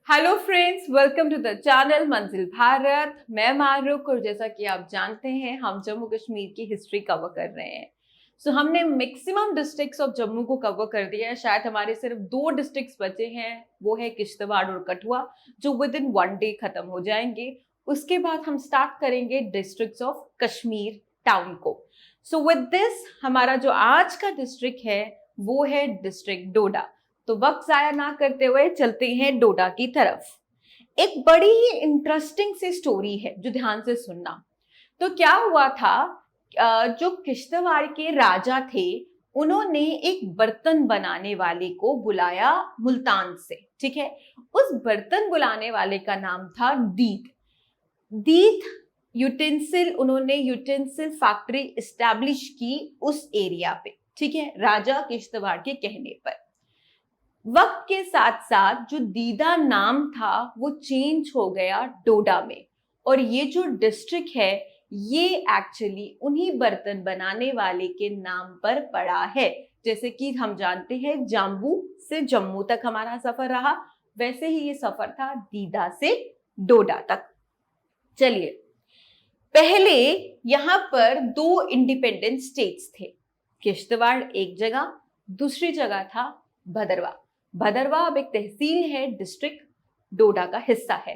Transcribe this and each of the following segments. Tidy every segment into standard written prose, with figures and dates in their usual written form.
Hello friends, welcome to the channel Manzil Bharat. मैं मारूख और जैसा कि आप जानते हैं हम जम्मू कश्मीर की हिस्ट्री कवर कर रहे हैं। हमने मैक्सिमम डिस्ट्रिक्ट्स ऑफ जम्मू को कवर कर दिया है। शायद हमारे सिर्फ 2 डिस्ट्रिक्ट्स बचे हैं, वो है किश्तवाड़ और कठुआ, जो विद इन 1 डे खत्म हो जाएंगे। उसके बाद हम स्टार्ट करेंगे डिस्ट्रिक्ट्स ऑफ कश्मीर टाउन को। विद दिस हमारा जो आज का डिस्ट्रिक्ट है वो है डिस्ट्रिक्ट डोडा। तो वक्त जाया ना करते हुए चलते हैं डोडा की तरफ। एक बड़ी ही इंटरेस्टिंग सी स्टोरी है जो ध्यान से सुनना। तो क्या हुआ था, जो किश्तवाड़ के राजा थे उन्होंने एक बर्तन बनाने वाले को बुलाया मुल्तान से। ठीक है, उस बर्तन बुलाने वाले का नाम था दीत। दीत उन्होंने यूटेंसिल फैक्ट्री एस्टैब्लिश की उस एरिया पे। ठीक है, राजा किश्तवाड़ के कहने पर। वक्त के साथ साथ जो दीदा नाम था वो चेंज हो गया डोडा में, और ये जो डिस्ट्रिक्ट है ये एक्चुअली उन्हीं बर्तन बनाने वाले के नाम पर पड़ा है। जैसे कि हम जानते हैं जाम्बू से जम्मू तक हमारा सफर रहा, वैसे ही ये सफर था दीदा से डोडा तक। चलिए, पहले यहां पर 2 इंडिपेंडेंट स्टेट्स थे। किश्तवाड़ एक जगह, दूसरी जगह था भदरवा। भदरवा अब एक तहसील है, डिस्ट्रिक्ट डोडा का हिस्सा है।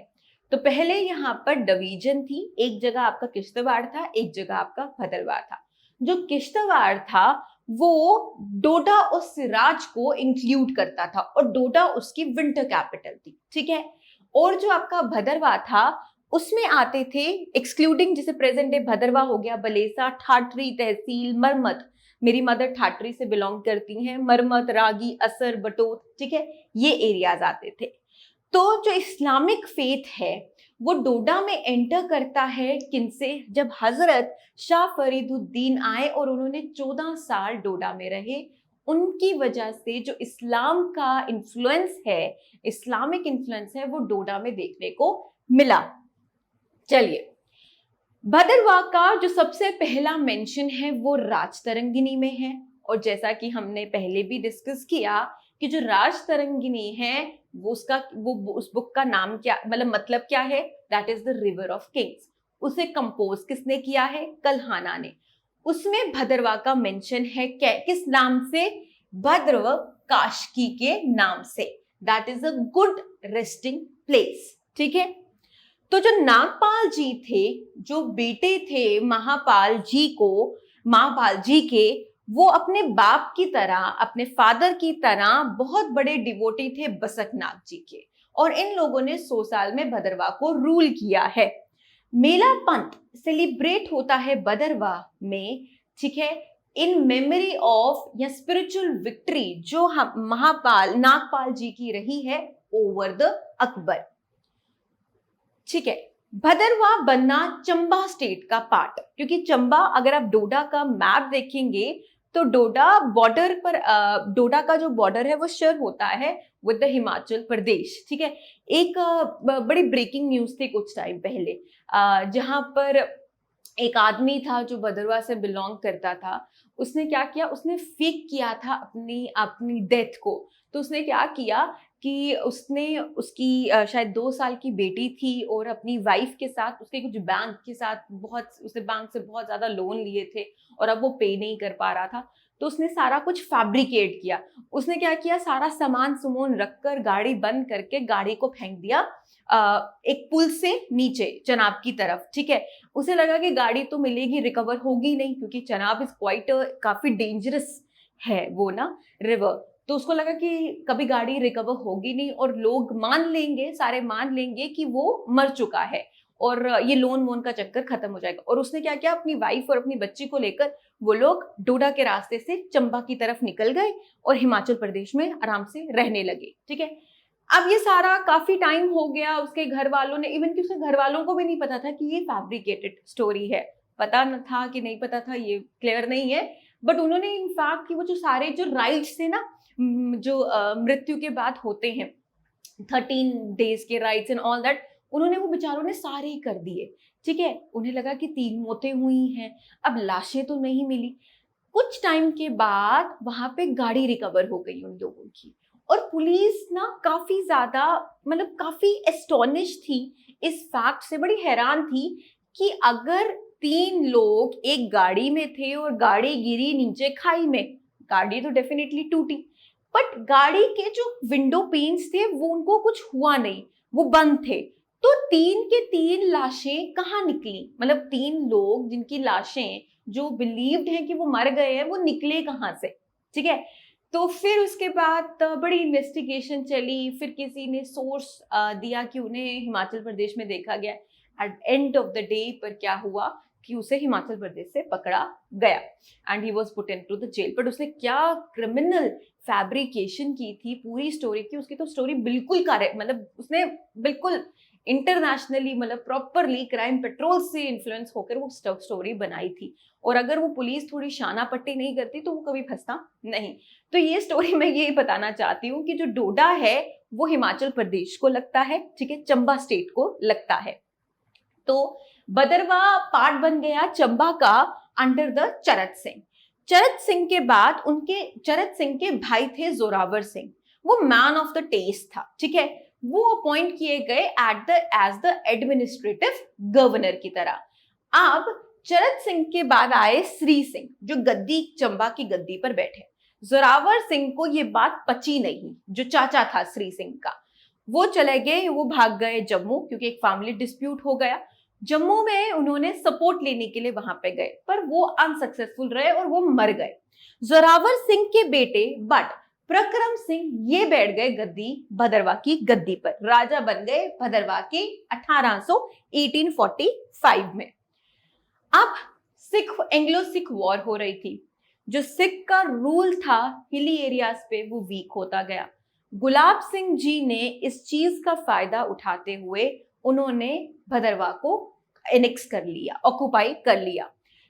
तो पहले यहाँ पर डिवीजन थी, एक जगह आपका किश्तवाड़ था, एक जगह आपका भदरवा था। जो किश्तवाड़ था वो डोडा और सिराज को इंक्लूड करता था, और डोडा उसकी विंटर कैपिटल थी। ठीक है, और जो आपका भदरवा था उसमें आते थे एक्सक्लूडिंग, जैसे प्रेजेंट डे भदरवा हो गया, बलेसा, ठाठरी तहसील, मरमत, मेरी मदर ठाठरी से बिलोंग करती हैं, मरमत, रागी, असर, बटोत, ठीक है, ये एरियाज आते थे। तो जो इस्लामिक फेथ है वो डोडा में एंटर करता है किनसे, जब हजरत शाह फरीदुद्दीन आए और उन्होंने 14 साल डोडा में रहे। उनकी वजह से जो इस्लाम का इन्फ्लुएंस है, इस्लामिक इन्फ्लुएंस है, वो डोडा में देखने को मिला। चलिए, भदरवा का जो सबसे पहला मेंशन है वो राजतरंगिनी में है, और जैसा कि हमने पहले भी डिस्कस किया कि जो राजतरंगिनी है वो उस बुक का नाम क्या, मतलब क्या है, that is the river of Kings. उसे कंपोज किसने किया है, कल्हाना ने। उसमें भदरवा का मेंशन है किस नाम से, भद्रव काशकी के नाम से। That is a good resting place. ठीक है, तो जो नागपाल जी थे, जो बेटे थे महापाल जी के, वो अपने बाप की तरह, अपने फादर की तरह बहुत बड़े डिवोटी थे बसक नाग जी के, और इन लोगों ने 100 साल में भदरवा को रूल किया है। मेला पंथ सेलिब्रेट होता है भदरवा में, ठीक है, इन मेमोरी ऑफ या स्पिरिचुअल विक्ट्री जो हम नागपाल जी की रही है ओवर द अकबर। ठीक है, भदरवा बनना चंबा स्टेट का पार्ट, क्योंकि चंबा, अगर आप डोडा का मैप देखेंगे तो डोडा बॉर्डर पर, डोडा का जो बॉर्डर है वो शेयर होता है विद द हिमाचल प्रदेश। ठीक है, एक बड़ी ब्रेकिंग न्यूज थी कुछ टाइम पहले, जहां पर एक आदमी था जो भदरवा से बिलोंग करता था। उसने क्या किया, उसने फेक किया था अपनी अपनी डेथ को। तो उसने क्या किया कि उसने उसकी शायद 2 साल की बेटी थी, और अपनी वाइफ के साथ, उसके कुछ बैंक के साथ उसने बैंक से बहुत ज्यादा लोन लिए थे और अब वो पे नहीं कर पा रहा था। तो उसने सारा कुछ फैब्रिकेट किया। उसने क्या किया, सारा सामान सुमोन रखकर गाड़ी बंद करके गाड़ी को फेंक दिया एक पुल से नीचे चनाब की तरफ। ठीक है, उसे लगा कि गाड़ी तो मिलेगी, रिकवर होगी नहीं, क्योंकि चनाब इज क्वाइट काफी डेंजरस है वो ना रिवर। तो उसको लगा कि कभी गाड़ी रिकवर होगी नहीं, और लोग मान लेंगे, सारे मान लेंगे कि वो मर चुका है, और ये लोन वोन का चक्कर खत्म हो जाएगा। और उसने क्या किया, अपनी वाइफ और अपनी बच्ची को लेकर वो लोग डोडा के रास्ते से चंबा की तरफ निकल गए और हिमाचल प्रदेश में आराम से रहने लगे। ठीक है, अब ये सारा काफी टाइम हो गया, उसके घर वालों ने, इवन कि उसके घर वालों को भी नहीं पता था कि ये फैब्रिकेटेड स्टोरी है। पता न था कि नहीं पता था, ये क्लियर नहीं है, बट उन्होंने इनफैक्ट कि वो जो सारे जो राइट्स थे ना, जो मृत्यु के बाद होते हैं 13 डेज के राइट्स एंड ऑल दैट, उन्होंने, वो बेचारों ने सारे ही कर दिए। ठीक है, उन्हें लगा कि 3 मौतें हुई हैं, अब लाशें तो नहीं मिली। कुछ टाइम के बाद वहां पे गाड़ी रिकवर हो गई उन लोगों की, और पुलिस ना काफी ज्यादा मतलब काफी एस्टोनिश थी इस फैक्ट से, बड़ी हैरान थी कि अगर 3 लोग एक गाड़ी में थे और गाड़ी गिरी नीचे खाई में, गाड़ी तो डेफिनेटली टूटी, बट गाड़ी के जो विंडो पेन्स थे वो उनको कुछ हुआ नहीं, वो बंद थे। तो 3 के 3 लाशें कहाँ निकली, मतलब 3 लोग जिनकी लाशें जो बिलीव्ड है कि वो मर गए हैं, वो निकले कहाँ से? ठीक है, तो फिर उसके बाद बड़ी इन्वेस्टिगेशन चली, फिर किसी ने सोर्स दिया कि उन्हें हिमाचल प्रदेश में देखा गया। At end of the day पर क्या हुआ कि उसे हिमाचल प्रदेश से पकड़ा गया and he was put into the jail. But उसने क्या क्रिमिनल फैब्रिकेशन की थी पूरी स्टोरी की, उसकी तो स्टोरी बिल्कुल मतलब उसने बिल्कुल इंटरनेशनली मतलब प्रॉपरली क्राइम पेट्रोल से इन्फ्लुएंस होकर वो स्टोरी बनाई थी। और अगर वो पुलिस थोड़ी शाना पट्टी नहीं करती तो वो कभी फंसता नहीं। तो ये स्टोरी मैं ये बताना चाहती हूँ कि जो डोडा है वो हिमाचल प्रदेश को लगता है, ठीक है, चंबा स्टेट को लगता है। तो भदरवा पार्ट बन गया चंबा का अंडर द चरत सिंह। चरत सिंह के बाद चरत सिंह के भाई थे जोरावर सिंह, वो मैन ऑफ द टेस्ट था, ठीक है, वो अपॉइंट किए गए एज द एडमिनिस्ट्रेटिव गवर्नर की तरह। अब चरत सिंह के बाद आए श्री सिंह जो गद्दी चंबा की गद्दी पर बैठे। जोरावर सिंह को ये बात पची नहीं, जो चाचा था श्री सिंह का, वो चले गए, वो भाग गए जम्मू क्योंकि एक फैमिली डिस्प्यूट हो गया। जम्मू में उन्होंने सपोर्ट लेने के लिए वहां पे गए पर वो अनसक्सेसफुल रहे और वो मर गए। जोरावर सिंह के बेटे बट प्रक्रम सिंह ये बैठ गए भदरवा की गद्दी पर, राजा बन गए भदरवा के 1845 में। अब एंग्लो सिख वॉर हो रही थी, जो सिख का रूल था हिली एरियाज पे वो वीक होता गया। गुलाब सिंह जी ने इस चीज का फायदा उठाते हुए उन्होंने भदरवा को एनेक्स कर लिया, ऑक्युपाई कर लिया।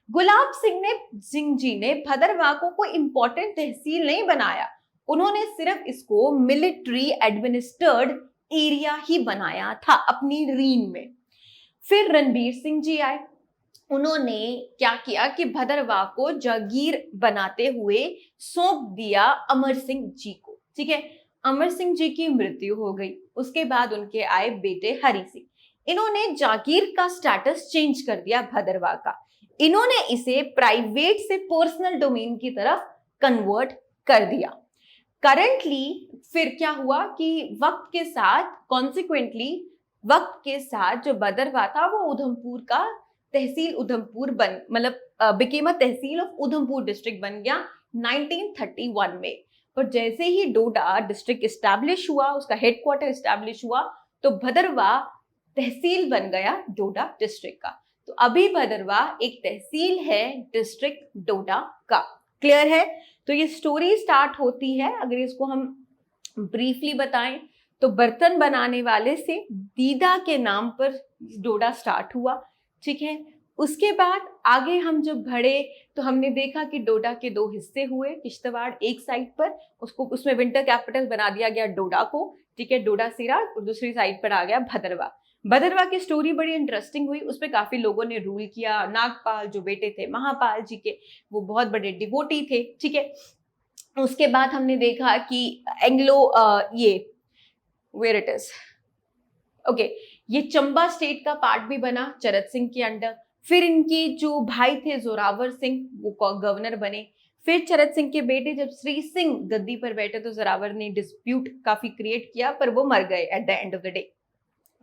गुलाब सिंह जी ने भदरवा को कोई इंपॉर्टेंट तहसील नहीं बनाया, उन्होंने सिर्फ इसको मिलिट्री एडमिनिस्टर्ड एरिया ही बनाया था अपनी रीन में। फिर रणबीर सिंह जी आए, उन्होंने क्या किया कि भदरवा को जागीर बनाते हुए सौंप दिया अमर सिंह जी को, ठीक है। अमर सिंह जी की मृत्यु हो गई, उसके बाद उनके आए बेटे हरि सिंह, इन्होंने जागीर का स्टेटस चेंज कर दिया भदरवा का, इन्होंने इसे प्राइवेट से पर्सनल डोमेन की तरफ कन्वर्ट कर दिया। करंटली फिर क्या हुआ कि वक्त के साथ जो भदरवा था वो उधमपुर का tehsil Udhampur became a tehsil of Udhampur district बन गया 1931 में। पर जैसे ही डोडा डिस्ट्रिक्ट एस्टैब्लिश हुआ, उसका हेडक्वार्टर एस्टैब्लिश हुआ, तो भदरवा तहसील बन गया डोडा डिस्ट्रिक्ट का। तो अभी भदरवा एक तहसील है डिस्ट्रिक्ट डोडा का। क्लियर है? तो ये स्टोरी स्टार्ट होती है, अगर इसको हम ब्रीफली बताएं तो बर्तन बनाने वाले से दीदा के नाम पर डोडा स्टार्ट हुआ, ठीक है। उसके बाद आगे हम जब बढ़े तो हमने देखा कि डोडा के 2 हिस्से हुए, किश्तवाड़ एक साइड पर, उसमें विंटर कैपिटल बना दिया गया डोडा को, ठीक है, डोडा सिरा, और दूसरी साइड पर आ गया भदरवा। भदरवा की स्टोरी बड़ी इंटरेस्टिंग हुई, उस पर काफी लोगों ने रूल किया। नागपाल जो बेटे थे महापाल जी के, वो बहुत बड़े डिवोटी थे, ठीक है। उसके बाद हमने देखा कि वेयर इट इज, ओके, ये चंबा स्टेट का पार्ट भी बना चरत सिंह के अंडर। फिर इनके जो भाई थे जोरावर सिंह वो गवर्नर बने। फिर चरत सिंह के बेटे जब श्री सिंह गद्दी पर बैठे तो जोरावर ने डिस्प्यूट काफी क्रिएट किया, पर वो मर गए at the end of the day.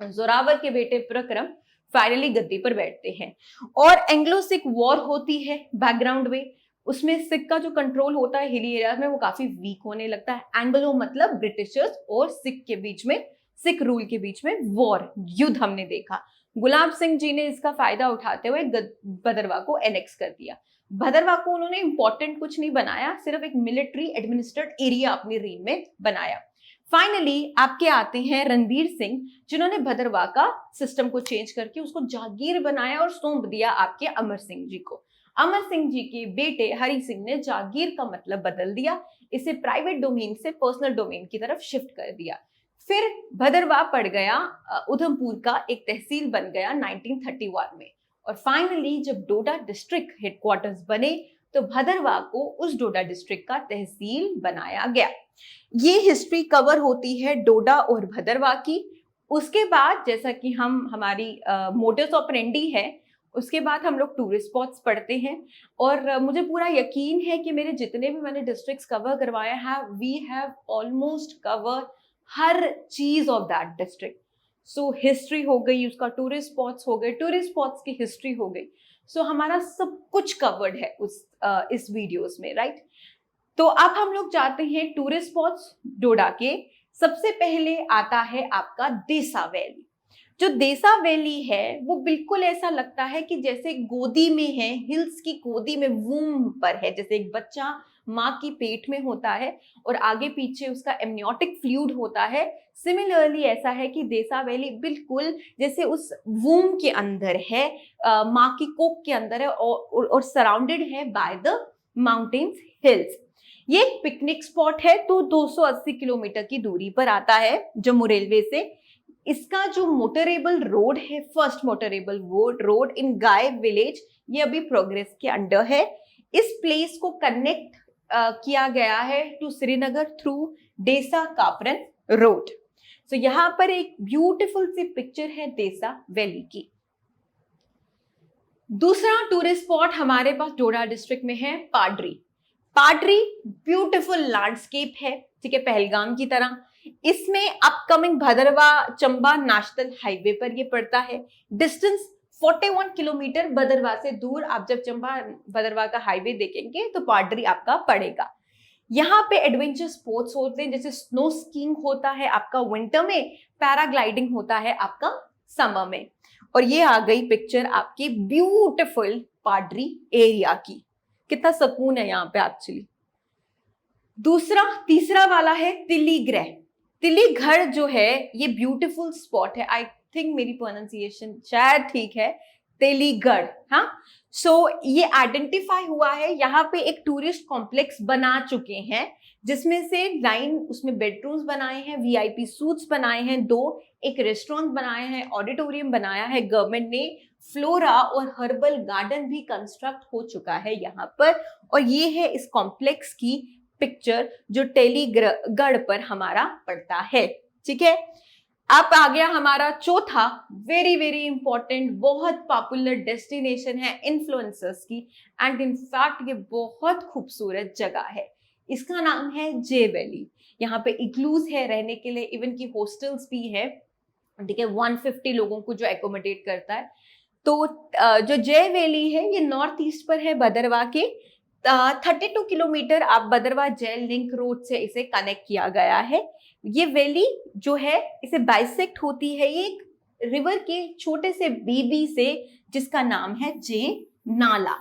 Zorawar के बेटे प्रक्रम फाइनली गद्दी पर बैठते हैं और एंग्लो सिख वॉर होती है बैकग्राउंड में। उसमें सिख का जो कंट्रोल होता है हिली एरिया में वो काफी वीक होने लगता है। एंग्लो मतलब ब्रिटिशर्स और सिख रूल के बीच में वॉर, युद्ध हमने देखा। गुलाब सिंह जी ने इसका फायदा उठाते हुए भदरवा को एनेक्स कर दिया। भदरवा को उन्होंने इंपॉर्टेंट कुछ नहीं बनाया, सिर्फ एक मिलिट्री एडमिनिस्ट्रेड एरिया अपनी रीन में बनाया। फाइनली आपके आते हैं रणबीर सिंह, जिन्होंने भदरवा का सिस्टम को चेंज करके उसको जागीर बनाया और सौंप दिया आपके अमर सिंह जी को। अमर सिंह जी के बेटे हरि सिंह ने जागीर का मतलब बदल दिया, इसे प्राइवेट डोमेन से पर्सनल डोमेन की तरफ शिफ्ट कर दिया। फिर भदरवा पड़ गया उधमपुर का एक तहसील बन गया 1931 में। और फाइनली जब डोडा डिस्ट्रिक्ट हेडक्वार्टर्स बने तो भदरवा को उस डोडा डिस्ट्रिक्ट का तहसील बनाया गया। ये हिस्ट्री कवर होती है डोडा और भदरवा की। उसके बाद जैसा कि हमारी मोडस ऑपरेंडी है, उसके बाद हम लोग टूरिस्ट स्पॉट्स पढ़ते हैं। और मुझे पूरा यकीन है कि मेरे जितने भी मैंने डिस्ट्रिक्ट्स कवर करवाए हैं, वी हैव ऑलमोस्ट कवर हर चीज of that district. So history हो गई, उसका टूरिस्ट स्पॉट्स हो गए, टूरिस्ट स्पॉट्स की हिस्ट्री हो गई। सो हमारा सब कुछ कवर्ड है इस वीडियोस में, राइट। तो अब हम लोग जाते हैं टूरिस्ट स्पॉट्स डोडा के। सबसे पहले आता है आपका देसा वैली। जो देसा वैली है वो बिल्कुल ऐसा लगता है कि जैसे गोदी में है, हिल्स की गोदी में, वूम पर है, जैसे एक बच्चा माँ की पेट में होता है और आगे पीछे उसका एमनियोटिक फ्लूइड होता है। सिमिलरली ऐसा है कि देसा वैली बिल्कुल जैसे उस वूम के अंदर है, माँ की कोख के अंदर है और सराउंडेड है बाय द माउंटेन्स, हिल्स। ये एक पिकनिक स्पॉट है, तो 280 किलोमीटर की दूरी पर आता है जम्मू रेलवे से। इसका जो मोटरेबल रोड है, फर्स्ट मोटरेबल रोड इन गाय विलेज, ये अभी प्रोग्रेस के अंडर है। इस प्लेस को कनेक्ट किया गया है टू श्रीनगर थ्रू देसा कापरन रोड। सो यहाँ पर एक ब्यूटीफुल सी पिक्चर है देसा वैली की। दूसरा टूरिस्ट स्पॉट हमारे पास डोडा डिस्ट्रिक्ट में है पाडरी। पाडरी ब्यूटीफुल लैंडस्केप है, ठीक है, पहलगाम की तरह। इसमें upcoming Bhaderwah Chamba national highway पर ये पड़ता है। डिस्टेंस 41 किलोमीटर भदरवा से दूर। आप जब चंबा भदरवा का हाईवे देखेंगे तो पाडरी आपका पड़ेगा। यहाँ पे एडवेंचर स्पोर्ट्स होते हैं, जैसे स्नो स्कीइंग होता है आपका विंटर में, पैराग्लाइडिंग होता है आपका समर में। और ये आ गई पिक्चर आपकी ब्यूटीफुल पाडरी एरिया की। कितना सुकून है यहाँ पे एक्चुअली। तीसरा वाला है तिलीग्रह। तिलीघर जो है ये ब्यूटीफुल स्पॉट है। आई थिंक मेरी प्रोनाउंसिएशन शायद ठीक है, तेलीगढ़। हाँ, सो ये आइडेंटिफाई हुआ है। यहाँ पे एक टूरिस्ट कॉम्प्लेक्स बना चुके हैं, जिसमें से 9 उसमें बेडरूम्स बनाए हैं, वीआईपी सूट्स बनाए हैं 2, एक रेस्टोरेंट बनाया है, ऑडिटोरियम बनाया है गवर्नमेंट ने, फ्लोरा और हर्बल गार्डन भी कंस्ट्रक्ट हो चुका है यहाँ पर। और ये है इस कॉम्प्लेक्स की पिक्चर जो तेलीगढ़ पर हमारा पड़ता है, ठीक है। अब आ गया हमारा चौथा वेरी वेरी इंपॉर्टेंट, बहुत पॉपुलर डेस्टिनेशन है इन्फ्लुएंसर्स की, एंड इनफैक्ट ये बहुत खूबसूरत जगह है। इसका नाम है जे वैली। यहाँ पे इग्लूज है रहने के लिए, इवन की हॉस्टल्स भी है, ठीक है, 150 लोगों को जो एकोमोडेट करता है। तो जो जे वैली है ये नॉर्थ ईस्ट पर है भदरवा के। 32 किलोमीटर आप भदरवा जेल लिंक रोड से इसे कनेक्ट किया गया है। ये वैली जो है इसे बाइसेक्ट होती है ये एक रिवर के छोटे से बेबी से, जिसका नाम है जे नाला,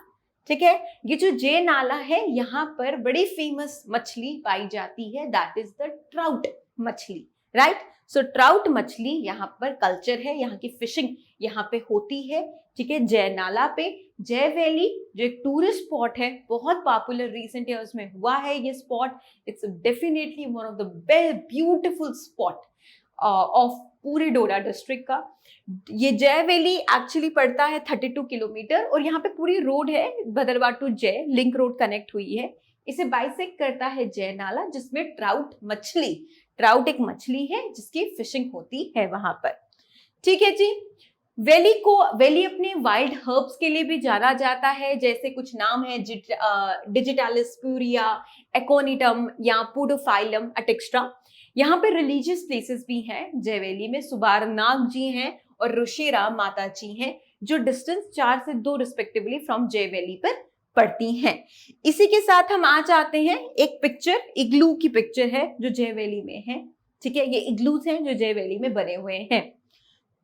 ठीक है। ये जो जे नाला है यहाँ पर बड़ी फेमस मछली पाई जाती है, दैट इज द ट्राउट मछली, राइट। सो ट्राउट मछली यहाँ पर कल्चर है, यहाँ की फिशिंग यहाँ पे होती है, ठीक है। जय नाला पे जय वैली जो एक टूरिस्ट स्पॉट है, बहुत पॉपुलर रिसेंट ईयर्स में हुआ है ये spot. It's definitely one of the beautiful spot of पूरे डोडा डिस्ट्रिक्ट का। ये जय वैली एक्चुअली पड़ता है 32 किलोमीटर और यहाँ पे पूरी रोड है भदरवा टू जय लिंक रोड कनेक्ट हुई है। इसे बाइसेक्ट करता है जय नाला, जिसमें ट्राउट एक मछली है जिसकी फिशिंग होती है वहां पर, ठीक है जी। वैली अपने वाइल्ड हर्ब्स के लिए भी जाना जाता है, जैसे कुछ नाम है डिजिटालिस प्यूरिया, एकोनिटम या पुडोफाइलम एटेक्स्ट्रा। यहाँ पे रिलीजियस प्लेसेस भी हैं जय वैली में। सुबारनाग जी हैं और रुशेरा माता जी हैं, जो डिस्टेंस 4 से 2 रिस्पेक्टिवली फ्रॉम जय वैली पर पड़ती हैं। इसी के साथ हम आ जाते हैं एक पिक्चर, इग्लू की पिक्चर है जो जय वैली में है, ठीक है। ये इग्लूज हैं जो जय वैली में बने हुए हैं।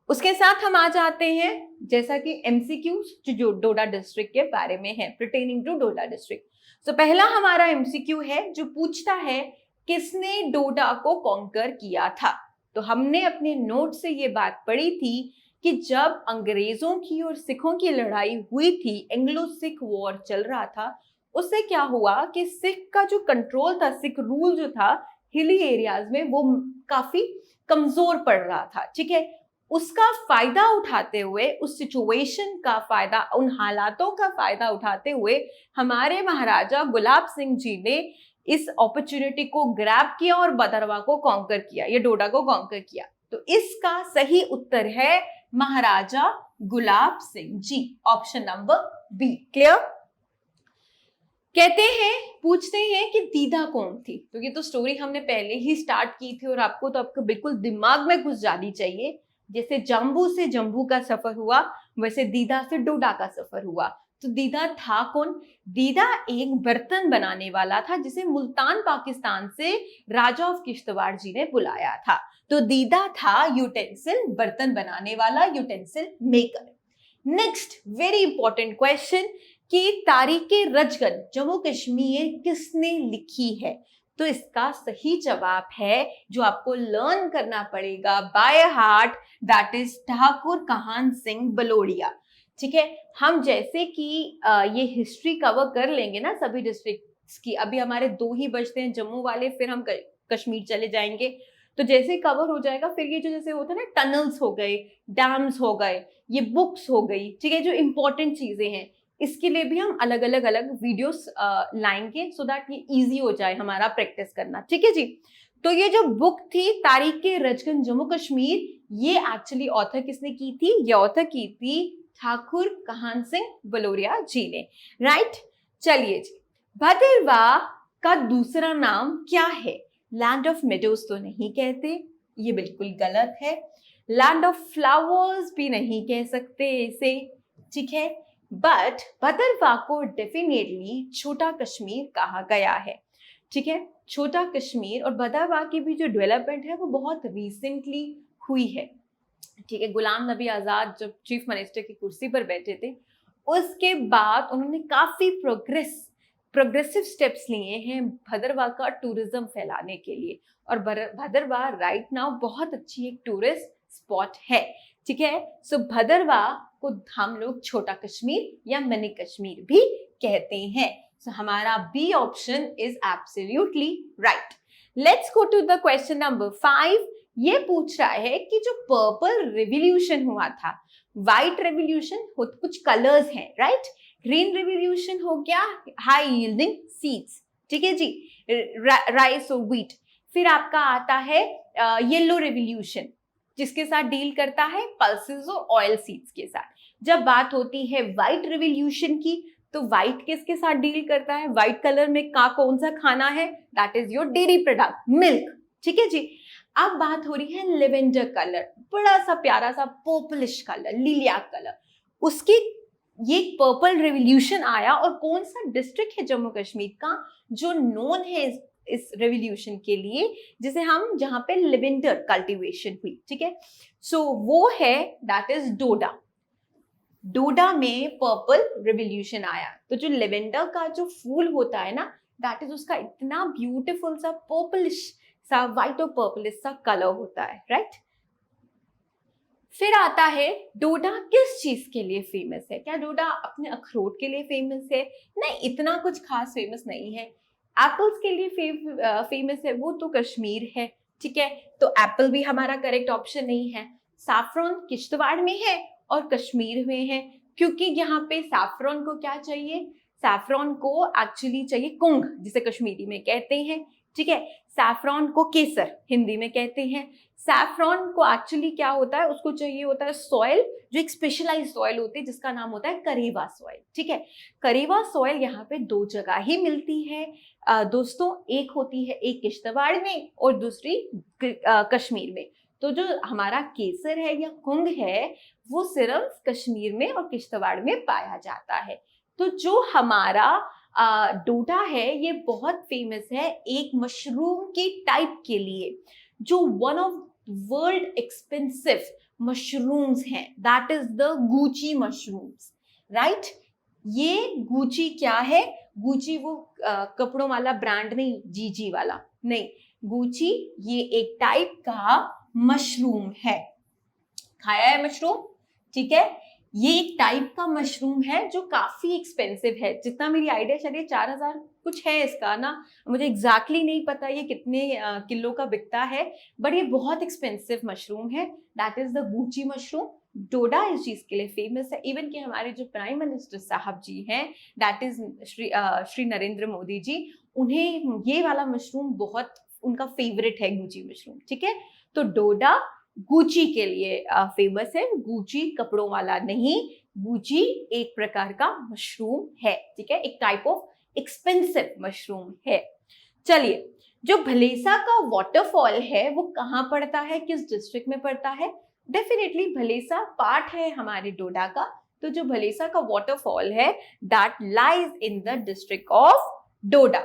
उसके साथ हम आ जाते हैं जैसा कि एमसीक्यूज जो डोडा डिस्ट्रिक्ट के बारे में है, पर्टेनिंग टू डोडा डिस्ट्रिक्ट। तो पहला हमारा एमसीक्यू है जो पूछता है किसने डोडा को कॉन्कर किया था। तो हमने अपने नोट से ये बात पढ़ी थी कि जब अंग्रेजों की और सिखों की लड़ाई हुई थी, एंग्लो सिख वॉर चल रहा था, उससे क्या हुआ कि सिख का जो कंट्रोल था, सिख रूल जो था हिली एरियाज में, वो काफी कमजोर पड़ रहा था, ठीक है। उसका फायदा उठाते हुए, उस सिचुएशन का फायदा, उन हालातों का फायदा उठाते हुए हमारे महाराजा गुलाब सिंह जी ने इस अपॉर्चुनिटी को ग्रैब किया और भदरवा को कॉन्कर किया, या डोडा को कॉन्कर किया। तो इसका सही उत्तर है महाराजा Gulab Singh ji, option number B. Clear? कहते हैं, पूछते हैं कि दीदा कौन थी। तो ये तो स्टोरी हमने पहले ही स्टार्ट की थी और आपको तो आपको बिल्कुल दिमाग में घुस जानी चाहिए। जैसे जम्बू से जम्बू का सफर हुआ, वैसे दीदा से डोडा का सफर हुआ। तो दीदा था कौन? दीदा एक बर्तन बनाने वाला था जिसे मुल्तान पाकिस्तान से राजा ऑफ किश्तवाड़ जी ने बुलाया था। तो दीदा था यूटेंसिल, बर्तन बनाने वाला, utensil maker. Next very important question कि तारीखे रजगन जम्मू कश्मीर किसने लिखी है? तो इसका सही जवाब है, जो आपको लर्न करना पड़ेगा by heart, that is Thakur Kahan Singh Balodia. ठीक है, हम जैसे कि ये हिस्ट्री कवर कर लेंगे ना सभी डिस्ट्रिक्ट्स की, अभी हमारे 2 ही बचते हैं जम्मू वाले, फिर हम कश्मीर चले जाएंगे। तो जैसे कवर हो जाएगा, फिर ये जो जैसे होता है ना, टनल्स हो गए, डैम्स हो गए, ये बुक्स हो गई, ठीक है, जो इंपॉर्टेंट चीजें हैं, इसके लिए भी हम अलग अलग वीडियोस लाएंगे, सो दैट ये इजी हो जाए हमारा प्रैक्टिस करना। ठीक है जी। तो ये जो बुक थी तारीखे रजगन जम्मू कश्मीर, ये एक्चुअली ऑथर किसने की थी? ये ऑथर की थी ठाकुर कहान सिंह बलोरिया जी ने। राइट, चलिए जी। भदरवा का दूसरा नाम क्या है? लैंड ऑफ मेडोज तो नहीं कहते, ये बिल्कुल गलत है। लैंड ऑफ फ्लावर्स भी नहीं कह सकते इसे, ठीक है। बट भदरवा को डेफिनेटली छोटा कश्मीर कहा गया है, ठीक है। छोटा कश्मीर और भदरवा की भी जो डेवलपमेंट है वो बहुत रिसेंटली हुई है, ठीक है। गुलाम नबी आजाद जब चीफ मिनिस्टर की कुर्सी पर बैठे थे, उसके बाद उन्होंने काफी प्रोग्रेसिव स्टेप्स लिए हैं भदरवा का टूरिज्म फैलाने के लिए, और भदरवा राइट नाउ बहुत अच्छी एक टूरिस्ट स्पॉट है, ठीक है। सो भदरवा को हम लोग छोटा कश्मीर या मिनी कश्मीर भी कहते हैं। सो हमारा B option is absolutely right. Let's go to the question number 5। ये पूछ रहा है कि जो पर्पल रेवोल्यूशन हुआ था, व्हाइट रेवोल्यूशन, कुछ कलर्स हैं, राइट। ग्रीन रेवोल्यूशन हो गया हाई यील्डिंग सीड्स, ठीक है जी, राइस और व्हीट। फिर आपका आता है येलो रेवोल्यूशन, जिसके साथ डील करता है पल्सेस और ऑयल सीड्स के साथ। जब बात होती है व्हाइट रेवोल्यूशन की, तो व्हाइट किसके साथ डील करता है? व्हाइट कलर में कौन सा खाना है? That is your dairy product, milk, ठीक है जी। अब बात हो रही है लेवेंडर कलर, बड़ा सा प्यारा सा पर्पलिश कलर, लिलियाक कलर, उसकी ये पर्पल रेवोल्यूशन आया। और कौन सा डिस्ट्रिक्ट है जम्मू कश्मीर का जो नोन है इस रेवोल्यूशन के लिए, जिसे हम, जहां पे लेवेंडर कल्टीवेशन हुई, ठीक है। सो वो है दैट इज डोडा। डोडा में पर्पल रेवोल्यूशन आया। तो जो लेवेंडर का जो फूल होता है ना, दैट इज उसका इतना ब्यूटीफुल सा पर्पलिश सा, व्हाइट और पर्पलिश सा कलर होता है, राइट। फिर आता है डोडा किस चीज के लिए फेमस है? क्या डोडा अपने अखरोट के लिए फेमस है? नहीं, इतना कुछ खास फेमस नहीं है। एप्पल्स के लिए फेमस है, वो तो कश्मीर है, ठीक है। तो एप्पल भी हमारा करेक्ट ऑप्शन नहीं है। सैफरॉन किश्तवाड़ में है और कश्मीर में है, क्योंकि यहाँ पे सैफरॉन को क्या चाहिए? सैफरॉन को एक्चुअली चाहिए कुंग, जिसे कश्मीरी में कहते हैं, ठीक है। सैफरॉन को केसर हिंदी में कहते हैं। सैफरॉन को एक्चुअली क्या होता है? उसको चाहिए होता है सॉइल, जो एक स्पेशलाइज सॉइल होती है, जिसका नाम होता है करेवा सॉइल, ठीक है। करेवा सॉइल यहाँ पे 2 जगह ही मिलती है दोस्तों, एक होती है एक किश्तवाड़ में और दूसरी कश्मीर में। तो जो हमारा केसर है या कुंग है, वो सिर्फ कश्मीर में और किश्तवाड़ में पाया जाता है। तो जो हमारा डोडा है, ये बहुत फेमस है एक मशरूम की टाइप के लिए, जो one of world expensive mushrooms हैं, that is the gucchi mushrooms, right. ये गुची क्या है? गुची वो कपड़ों वाला ब्रांड नहीं, जीजी वाला नहीं, गुची ये एक टाइप का मशरूम है। खाया है मशरूम, ठीक है। ये एक टाइप का मशरूम है जो काफी एक्सपेंसिव है, जितना मेरी आइडिया चलिए 4000 कुछ है इसका ना, मुझे एग्जैक्टली नहीं पता ये कितने किलो का बिकता है, बट ये बहुत एक्सपेंसिव मशरूम है। That is the gucchi mushroom. Doda इस चीज के लिए फेमस है, इवन कि हमारे जो प्राइम मिनिस्टर साहब जी हैं, दैट इज श्री नरेंद्र मोदी जी, उन्हें ये वाला मशरूम बहुत उनका फेवरेट है, गूची मशरूम। ठीक है, तो डोडा गुची के लिए फेमस है, गुची कपड़ों वाला नहीं, गुची एक प्रकार का मशरूम है। ठीक है, एक टाइप ऑफ एक्सपेंसिव मशरूम है। चलिए, जो भलेसा का वाटरफॉल है वो कहाँ पड़ता है, किस डिस्ट्रिक्ट में पड़ता है? डेफिनेटली भलेसा पार्ट है हमारे डोडा का, तो जो भलेसा का वाटरफॉल है that lies in the district of Doda.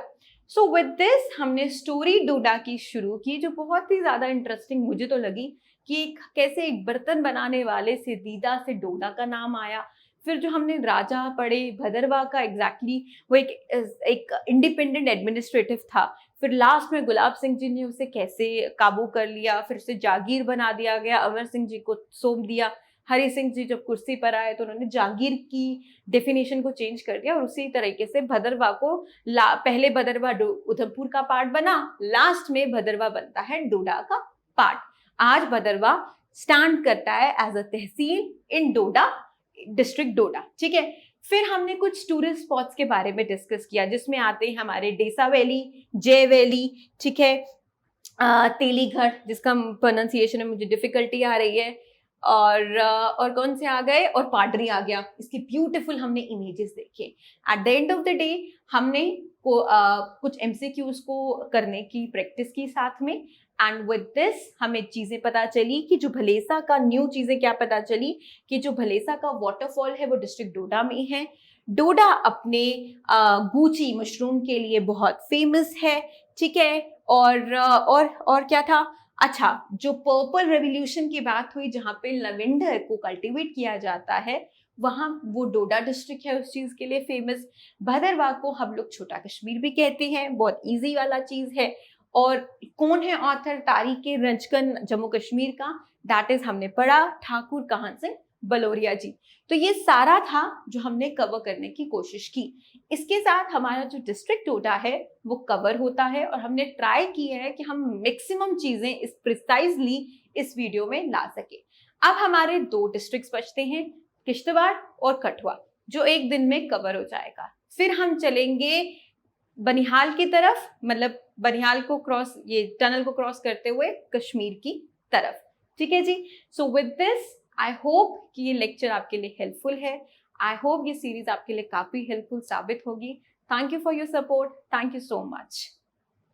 So with this हमने स्टोरी डोडा की शुरू की, जो बहुत ही ज्यादा इंटरेस्टिंग मुझे तो लगी कि कैसे एक बर्तन बनाने वाले से दीदा से डोडा का नाम आया। फिर जो हमने राजा पढ़े भदरवा का, एग्जैक्टली वो एक इंडिपेंडेंट एडमिनिस्ट्रेटिव था, फिर लास्ट में गुलाब सिंह जी ने उसे कैसे काबू कर लिया, फिर उसे जागीर बना दिया गया, अमर सिंह जी को सौंप दिया। हरि सिंह जी जब कुर्सी पर आए तो उन्होंने जागीर की डेफिनेशन को चेंज कर दिया, और उसी तरीके से भदरवा को पहले भदरवा उधमपुर का पार्ट बना, लास्ट में भदरवा बनता है डोडा का पार्ट। आज भदरवा स्टैंड करता है as a tehsil in Doda, district डोडा। ठीक है, फिर हमने कुछ टूरिस्ट स्पॉट्स के बारे में डिस्कस किया, जिसमें आते हैं हमारे डेसा वैली, जय वैली, ठीक है, तेलीघर जिसका प्रोनाउंसिएशन में मुझे डिफिकल्टी आ रही है, और कौन से आ गए, और पाडरी आ गया। इसके ब्यूटीफुल हमने इमेजेस देखे। At the end of the day हमने कुछ एमसीक्यूज को करने की प्रैक्टिस की साथ में, एंड विद दिस हमें चीजें पता चली कि जो भलेसा का न्यू चीजें क्या पता चली कि जो भलेसा का वाटरफॉल है वो डिस्ट्रिक्ट डोडा में है। डोडा अपने गूची मशरूम के लिए बहुत फेमस है। ठीक है, और क्या था, अच्छा, जो पर्पल रेवोल्यूशन की बात हुई जहां पे लवेंडर को कल्टीवेट किया जाता है, वहां वो डोडा डिस्ट्रिक्ट है उस चीज के लिए फेमस। भदरवा को हम लोग छोटा कश्मीर भी कहते हैं, बहुत इजी वाला चीज है। और कौन है ऑथर तारीख रंजकन जम्मू कश्मीर का, दैट इज हमने पढ़ा ठाकुर काहन सिंह बलोरिया जी। तो ये सारा था जो हमने कवर करने की कोशिश की। इसके साथ हमारा जो डिस्ट्रिक्ट डोडा है वो कवर होता है, और हमने ट्राई किया है कि हम मैक्सिमम चीजें इस प्रिसाइजली इस वीडियो में ला सके। अब हमारे दो डिस्ट्रिक्ट्स बचते हैं, किश्तवाड़ और कठुआ, जो एक दिन में कवर हो जाएगा। फिर हम चलेंगे बनिहाल की तरफ, मतलब बनिहाल को क्रॉस, ये टनल को क्रॉस करते हुए कश्मीर की तरफ। ठीक है जी, so with this I hope कि ये लेक्चर आपके लिए हेल्पफुल है। आई होप ये सीरीज आपके लिए काफी हेल्पफुल साबित होगी। Thank you for your support, thank you so much.